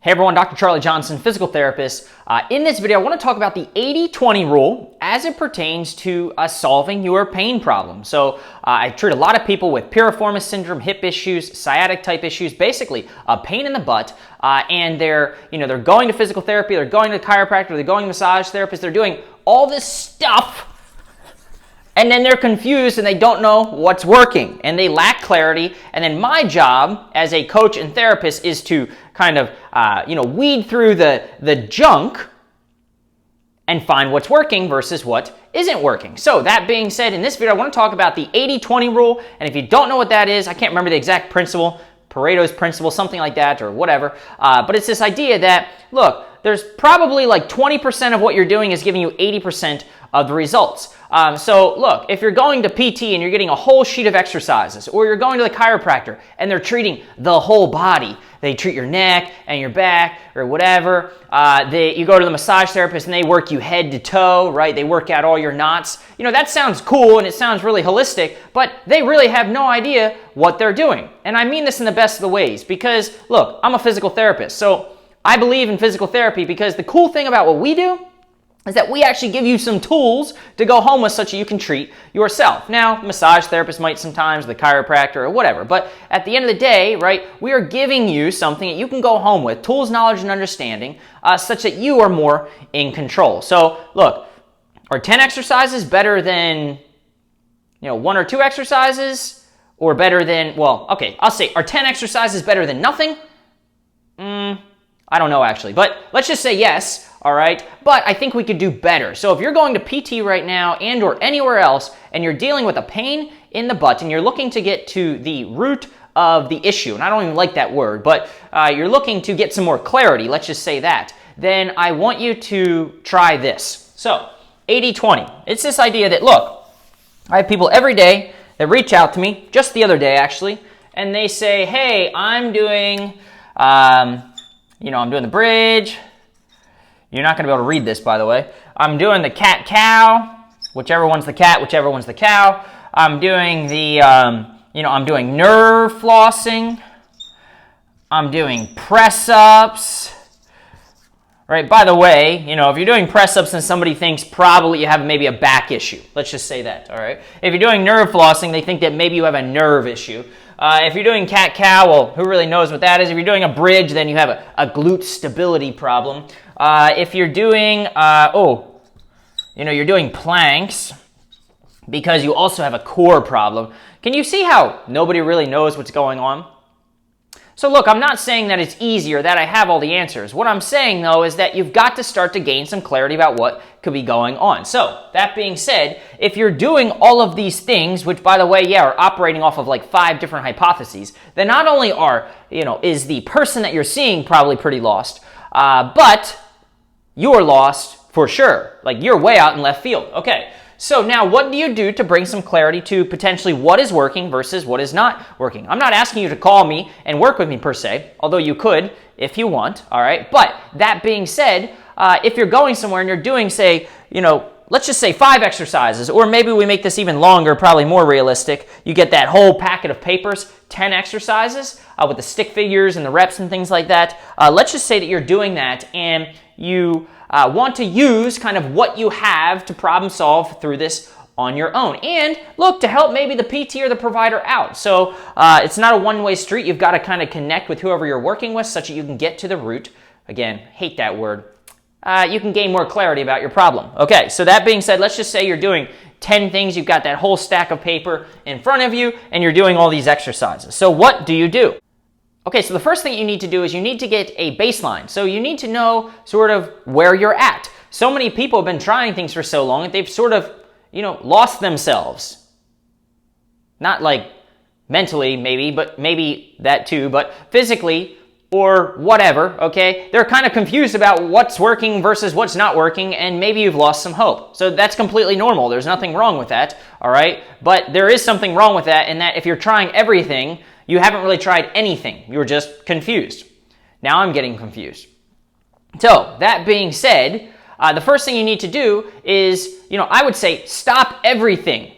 Hey everyone, Dr. Charlie Johnson, physical therapist. In this video, I want to talk about the 80-20 rule as it pertains to solving your pain problem. So I treat a lot of people with piriformis syndrome, hip issues, sciatic type issues, basically a pain in the butt, and they're going to physical therapy, they're going to the chiropractor, they're going to massage therapist, they're doing all this stuff, and then they're confused and they don't know what's working and they lack clarity. And then my job as a coach and therapist is to kind of, weed through the junk and find what's working versus what isn't working. So that being said, in this video, I want to talk about the 80-20 rule. And if you don't know what that is, I can't remember the exact principle, Pareto's principle, something like that or whatever. But it's this idea that, look, there's probably like 20% of what you're doing is giving you 80% of the results. So look, if you're going to PT and you're getting a whole sheet of exercises, or you're going to the chiropractor and they're treating the whole body, they treat your neck and your back or whatever. You go to the massage therapist and they work you head to toe, right? They work out all your knots. That sounds cool and it sounds really holistic, but they really have no idea what they're doing. And I mean this in the best of the ways because, look, I'm a physical therapist, so I believe in physical therapy because the cool thing about what we do is that we actually give you some tools to go home with such that you can treat yourself. Now, massage therapists might sometimes, the chiropractor or whatever, but at the end of the day, right, we are giving you something that you can go home with, tools, knowledge, and understanding, such that you are more in control. So, look, are 10 exercises better than, 1 or 2 exercises? Or better than, I'll say, are 10 exercises better than nothing? I don't know actually, but let's just say yes. All right, but I think we could do better. So if you're going to PT right now and or anywhere else and you're dealing with a pain in the butt and you're looking to get to the root of the issue, and I don't even like that word, but you're looking to get some more clarity, let's just say that, then I want you to try this. So 80-20, it's this idea that, look, I have people every day that reach out to me, just the other day actually, and they say, hey, I'm doing, I'm doing the bridge. You're not going to be able to read this, by the way. I'm doing the cat-cow, whichever one's the cat, whichever one's the cow. I'm doing the, I'm doing nerve flossing. I'm doing press-ups. Right, by the way, if you're doing press-ups and somebody thinks probably you have maybe a back issue. Let's just say that, all right? If you're doing nerve flossing, they think that maybe you have a nerve issue. If you're doing cat-cow, well, who really knows what that is? If you're doing a bridge, then you have a glute stability problem. If you're doing, you're doing planks because you also have a core problem. Can you see how nobody really knows what's going on? So look, I'm not saying that it's easy or that I have all the answers. What I'm saying, though, is that you've got to start to gain some clarity about what could be going on. So that being said, if you're doing all of these things, which, by the way, are operating off of like 5 different hypotheses, then not only is the person that you're seeing probably pretty lost, but you're lost for sure. Like, you're way out in left field. Okay. So now what do you do to bring some clarity to potentially what is working versus what is not working? I'm not asking you to call me and work with me per se, although you could if you want, all right? But that being said, if you're going somewhere and you're doing, say, let's just say 5 exercises, or maybe we make this even longer, probably more realistic. You get that whole packet of papers, 10 exercises with the stick figures and the reps and things like that. Let's just say that you're doing that and you want to use kind of what you have to problem solve through this on your own. And look, to help maybe the PT or the provider out. So it's not a one-way street. You've got to kind of connect with whoever you're working with such that you can get to the root. Again, hate that word. You can gain more clarity about your problem. Okay, so that being said, let's just say you're doing 10 things. You've got that whole stack of paper in front of you and you're doing all these exercises. So what do you do? Okay, so the first thing you need to do is you need to get a baseline. So you need to know sort of where you're at. So many people have been trying things for so long that they've sort of, lost themselves. Not like mentally maybe, but maybe that too, but physically or whatever, okay? They're kind of confused about what's working versus what's not working, and maybe you've lost some hope. So that's completely normal. There's nothing wrong with that, all right? But there is something wrong with that in that if you're trying everything, you haven't really tried anything. You're just confused. Now I'm getting confused. So that being said, the first thing you need to do is, I would say stop everything.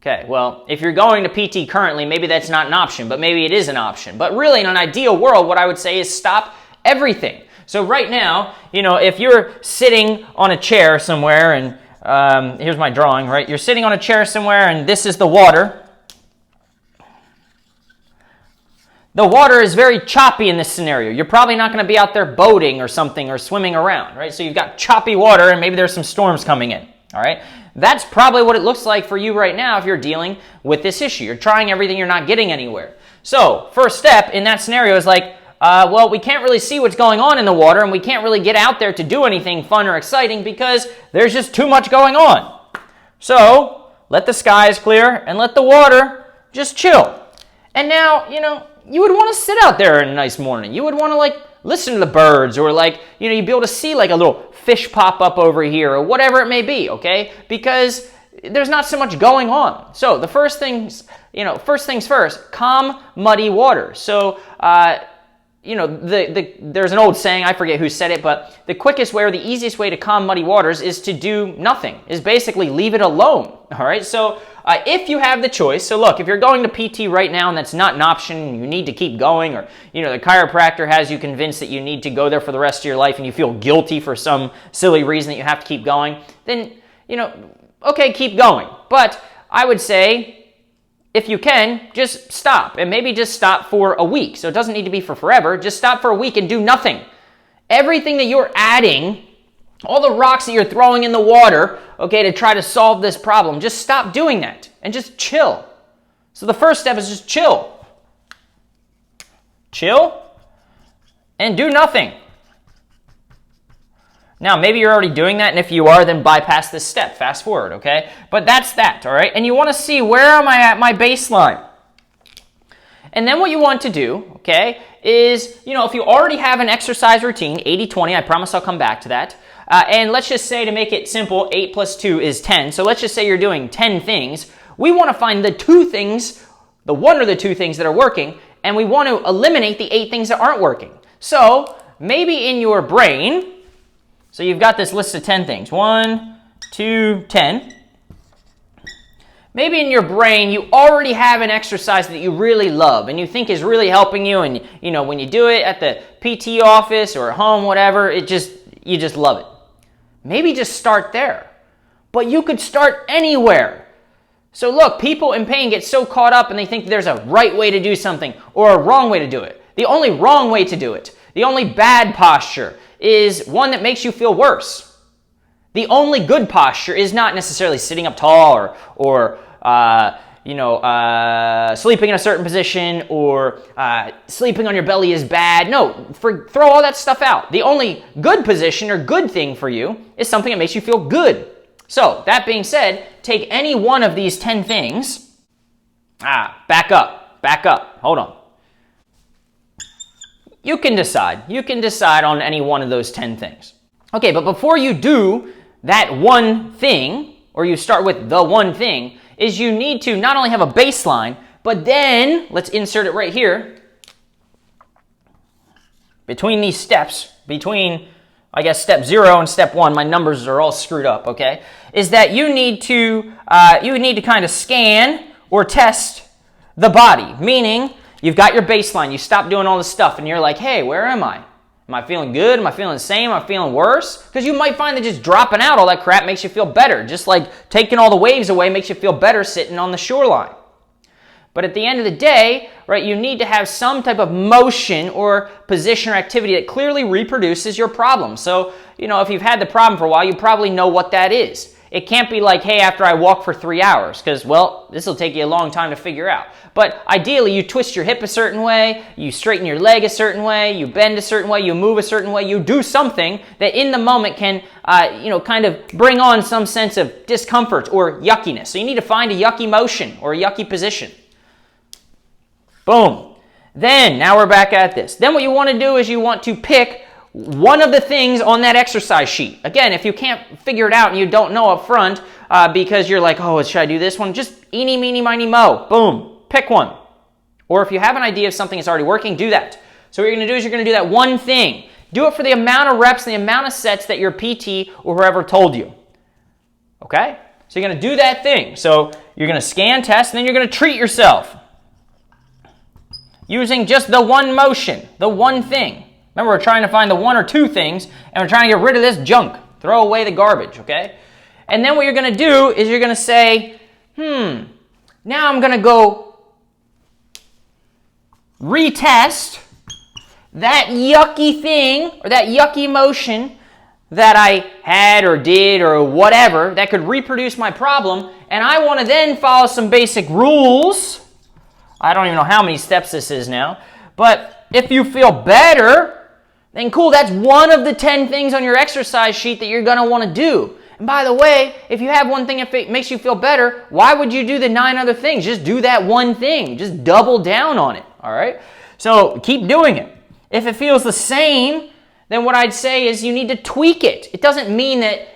Okay, well, if you're going to PT currently, maybe that's not an option, but maybe it is an option. But really, in an ideal world, what I would say is stop everything. So right now, if you're sitting on a chair somewhere, and here's my drawing, right? You're sitting on a chair somewhere, and this is the water. The water is very choppy in this scenario. You're probably not going to be out there boating or something or swimming around, right? So you've got choppy water, and maybe there's some storms coming in, all right? That's probably what it looks like for you right now if you're dealing with this issue. You're trying everything, you're not getting anywhere. So first step in that scenario is like, well, we can't really see what's going on in the water, and we can't really get out there to do anything fun or exciting because there's just too much going on. So let the skies clear and let the water just chill. And now, you would want to sit out there in a nice morning. You would want to listen to the birds, or you'd be able to see a little fish pop up over here or whatever it may be, okay? Because there's not so much going on. So the first things first, calm muddy water. So, there's an old saying, I forget who said it, but the quickest way or the easiest way to calm muddy waters is to do nothing, is basically leave it alone, all right? So if you have the choice, so look, if you're going to PT right now and that's not an option, you need to keep going, or, the chiropractor has you convinced that you need to go there for the rest of your life and you feel guilty for some silly reason that you have to keep going, then, okay, keep going. But I would say, if you can, just stop, and maybe just stop for a week. So it doesn't need to be for forever. Just stop for a week and do nothing. Everything that you're adding, all the rocks that you're throwing in the water, okay, to try to solve this problem, just stop doing that and just chill. So the first step is just chill. Chill and do nothing. Now, maybe you're already doing that, and if you are, then bypass this step. Fast forward, okay? But that's that, all right? And you want to see, where am I at my baseline? And then what you want to do, okay, is, if you already have an exercise routine, 80-20, I promise I'll come back to that, and let's just say, to make it simple, 8 plus 2 is 10. So let's just say you're doing 10 things. We want to find the 2 things, the 1 or the 2 things that are working, and we want to eliminate the 8 things that aren't working. So maybe in your brain, so you've got this list of 10 things. 1, 2, 10. Maybe in your brain, you already have an exercise that you really love and you think is really helping you, and when you do it at the PT office or at home, whatever, you just love it. Maybe just start there. But you could start anywhere. So look, people in pain get so caught up and they think there's a right way to do something or a wrong way to do it. The only wrong way to do it, the only bad posture, is one that makes you feel worse. The only good posture is not necessarily sitting up tall or sleeping in a certain position, or sleeping on your belly is bad. No, throw all that stuff out. The only good position or good thing for you is something that makes you feel good. So that being said, take any one of these 10 things. Back up. Hold on. You can decide. You can decide on any one of those 10 things. Okay, but before you do that one thing, or you start with the one thing, is you need to not only have a baseline, but then, let's insert it right here, between these steps, I guess step 0 and step 1, my numbers are all screwed up, okay, is that you need to kind of scan or test the body, meaning you've got your baseline, you stop doing all this stuff, and you're like, hey, where am I? Am I feeling good? Am I feeling the same? Am I feeling worse? Because you might find that just dropping out all that crap makes you feel better, just like taking all the waves away makes you feel better sitting on the shoreline. But at the end of the day, right, you need to have some type of motion or position or activity that clearly reproduces your problem. So, if you've had the problem for a while, you probably know what that is. It can't be like, hey, after I walk for 3 hours, because, well, this will take you a long time to figure out. But ideally, you twist your hip a certain way, you straighten your leg a certain way, you bend a certain way, you move a certain way, you do something that in the moment can, kind of bring on some sense of discomfort or yuckiness. So you need to find a yucky motion or a yucky position. Boom. Then, now we're back at this. Then what you want to do is you want to pick one of the things on that exercise sheet. Again, if you can't figure it out and you don't know up front because you're like, oh, should I do this one? Just eeny, meeny, miny, mo. Boom. Pick one. Or if you have an idea of something that's already working, do that. So what you're going to do is you're going to do that one thing. Do it for the amount of reps and the amount of sets that your PT or whoever told you. Okay? So you're going to do that thing. So you're going to scan, test, and then you're going to treat yourself using just the one motion, the one thing. Remember, we're trying to find the one or two things, and we're trying to get rid of this junk. Throw away the garbage, okay? And then what you're going to do is you're going to say, now I'm going to go retest that yucky thing or that yucky motion that I had or did or whatever that could reproduce my problem, and I want to then follow some basic rules. I don't even know how many steps this is now, but if you feel better, then cool, that's one of the 10 things on your exercise sheet that you're going to want to do. And by the way, if you have one thing that makes you feel better, why would you do the 9 other things? Just do that one thing. Just double down on it, all right? So keep doing it. If it feels the same, then what I'd say is you need to tweak it. It doesn't mean that,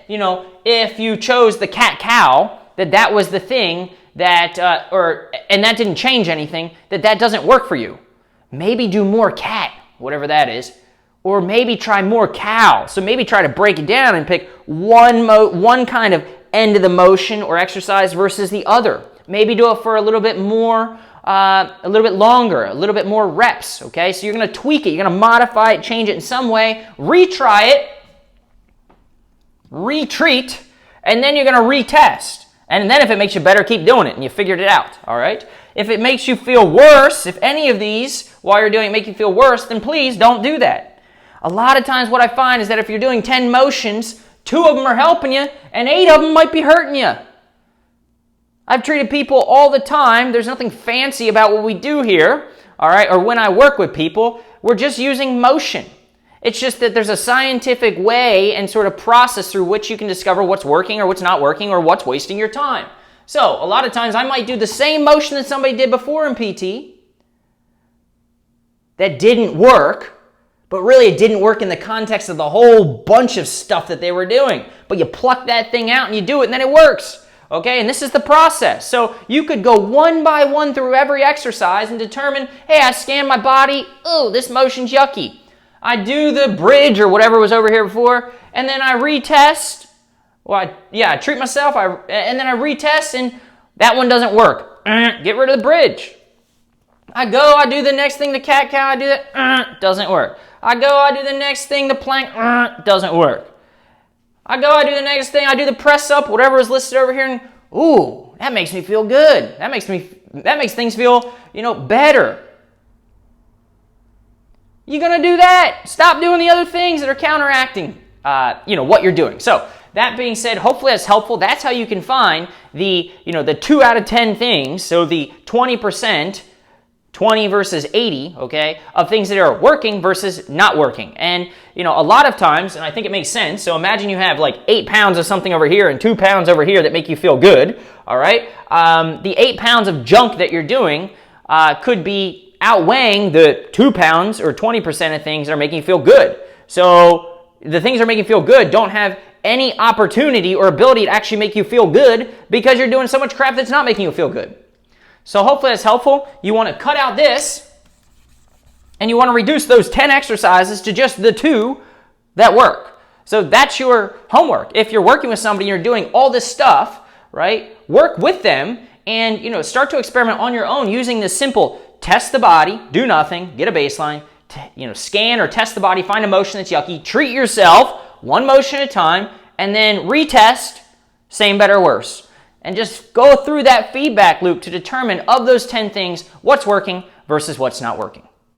if you chose the cat-cow, that was the thing that, and that didn't change anything, that doesn't work for you. Maybe do more cat, whatever that is, or maybe try more cow. So maybe try to break it down and pick one kind of end of the motion or exercise versus the other. Maybe do it for a little bit more, a little bit longer, a little bit more reps, okay? So you're going to tweak it, you're going to modify it, change it in some way, retry it, retreat, and then you're going to retest. And then if it makes you better, keep doing it, and you figured it out, all right? If it makes you feel worse, if any of these while you're doing it make you feel worse, then please don't do that. A lot of times what I find is that if you're doing 10 motions, 2 of them are helping you, and 8 of them might be hurting you. I've treated people all the time. There's nothing fancy about what we do here, all right, or when I work with people. We're just using motion. It's just that there's a scientific way and sort of process through which you can discover what's working or what's not working or what's wasting your time. So a lot of times I might do the same motion that somebody did before in PT that didn't work, but really it didn't work in the context of the whole bunch of stuff that they were doing. But you pluck that thing out and you do it, and then it works. Okay, and this is the process. So you could go one by one through every exercise and determine, hey, I scan my body. Oh, this motion's yucky. I do the bridge or whatever was over here before, and then I retest. Well, I treat myself, and then I retest, and that one doesn't work. Get rid of the bridge. I do the next thing, the cat-cow, I do that, doesn't work. I do the next thing, the plank, doesn't work. I do the next thing, I do the press up, whatever is listed over here, and ooh, that makes me feel good. That makes things feel, better. You're gonna do that. Stop doing the other things that are counteracting, what you're doing. So that being said, hopefully that's helpful. That's how you can find the 2 out of 10 things. So the 20%. 20 versus 80, okay, of things that are working versus not working. And, a lot of times, and I think it makes sense, so imagine you have like 8 pounds of something over here and 2 pounds over here that make you feel good, all right? The 8 pounds of junk that you're doing could be outweighing the 2 pounds or 20% of things that are making you feel good. So the things that are making you feel good don't have any opportunity or ability to actually make you feel good because you're doing so much crap that's not making you feel good. So hopefully that's helpful. You want to cut out this, and you want to reduce those 10 exercises to just the 2 that work. So that's your homework. If you're working with somebody and you're doing all this stuff, right, work with them and, start to experiment on your own using this simple test the body, do nothing, get a baseline, scan or test the body, find a motion that's yucky, treat yourself one motion at a time, and then retest, same, better, worse. And just go through that feedback loop to determine of those 10 things, what's working versus what's not working.